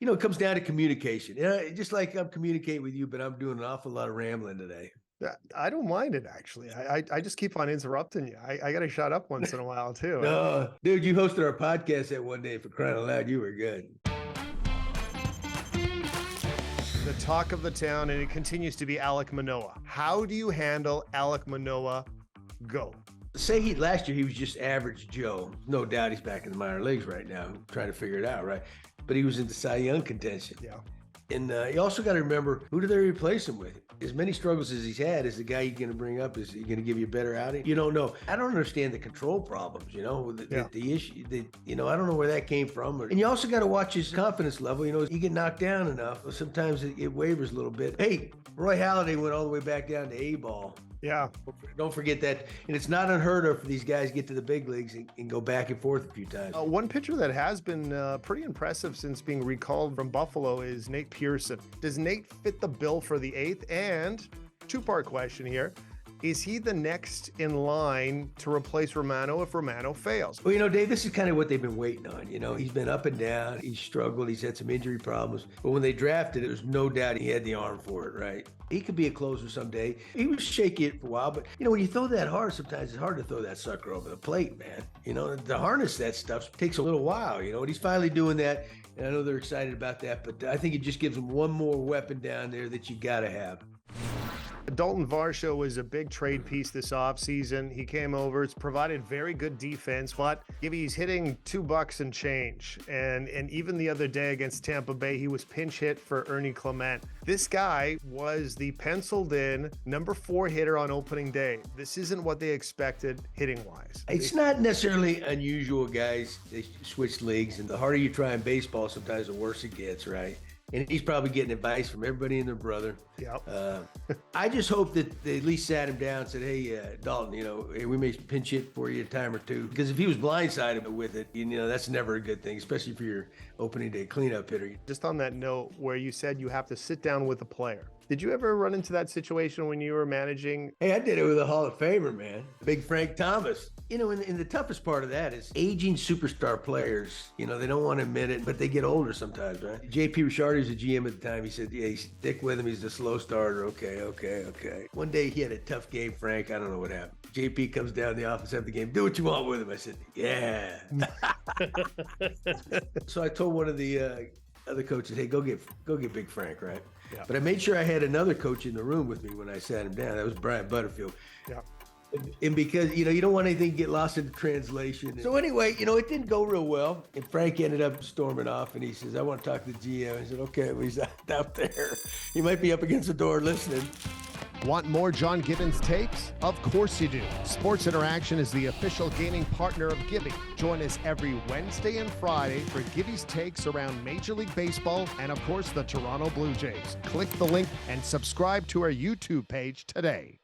it comes down to communication. Just like I'm communicating with you, but I'm doing an awful lot of rambling today. I don't mind it, actually. I just keep on interrupting you. I got to shut up once in a while, too. No, dude, you hosted our podcast that one day, for crying out loud. You were good. The talk of the town, and it continues to be Alek Manoah. How do you handle Alek Manoah? Go. Say last year he was just average Joe. No doubt he's back in the minor leagues right now, trying to figure it out, right? But he was in the Cy Young contention. Yeah. And you also got to remember, who do they replace him with? As many struggles as he's had, is the guy you're going to bring up, is he going to give you a better outing? You don't know. I don't understand the control problems, the issue. I don't know where that came from. And you also got to watch his confidence level. You get knocked down enough, sometimes it wavers a little bit. Hey, Roy Halladay went all the way back down to A-ball. Yeah. Don't forget that. And it's not unheard of for these guys to get to the big leagues and go back and forth a few times. One pitcher that has been pretty impressive since being recalled from Buffalo is Nate Pearson. Does Nate fit the bill for the 8th? And two-part question here. Is he the next in line to replace Romano if Romano fails? Well, Dave, this is kind of what they've been waiting on. He's been up and down. He's struggled. He's had some injury problems. But when they drafted, there's no doubt he had the arm for it, right? He could be a closer someday. He was shaky for a while. But, when you throw that hard, sometimes it's hard to throw that sucker over the plate, man. To harness that stuff takes a little while, and he's finally doing that. And I know they're excited about that. But I think it just gives him one more weapon down there that you got to have. Daulton Varsho was a big trade piece this offseason. He came over. It's provided very good defense, but he's hitting $2 and change. And even the other day against Tampa Bay, he was pinch hit for Ernie Clement. This guy was the penciled in number 4 hitter on opening day. This isn't what they expected hitting wise. It's not necessarily unusual, guys. They switch leagues, and the harder you try in baseball, sometimes the worse it gets, right? And he's probably getting advice from everybody and their brother. Yep. I just hope that they at least sat him down and said, hey, Daulton, hey, we may pinch hit for you a time or two. Because if he was blindsided with it, that's never a good thing, especially for your opening day cleanup hitter. Just on that note where you said you have to sit down with a player. Did you ever run into that situation when you were managing? Hey, I did it with a Hall of Famer, man. Big Frank Thomas. And the toughest part of that is aging superstar players. They don't want to admit it, but they get older sometimes, right? J.P. Richardi was the GM at the time. He said, yeah, stick with him. He's the slow starter. Okay. One day he had a tough game, Frank. I don't know what happened. JP comes down the office after the game. Do what you want with him. I said, yeah. So I told one of the other coaches, hey, go get Big Frank, right? Yeah. But I made sure I had another coach in the room with me when I sat him down. That was Brian Butterfield. Yeah. And because, you don't want anything to get lost in the translation. So anyway, it didn't go real well. And Frank ended up storming off, and he says, I want to talk to the GM. I said, okay, well, he's out there. He might be up against the door listening. Want more John Gibbons takes? Of course you do. Sports Interaction is the official gaming partner of Gibby. Join us every Wednesday and Friday for Gibby's takes around Major League Baseball and, of course, the Toronto Blue Jays. Click the link and subscribe to our YouTube page today.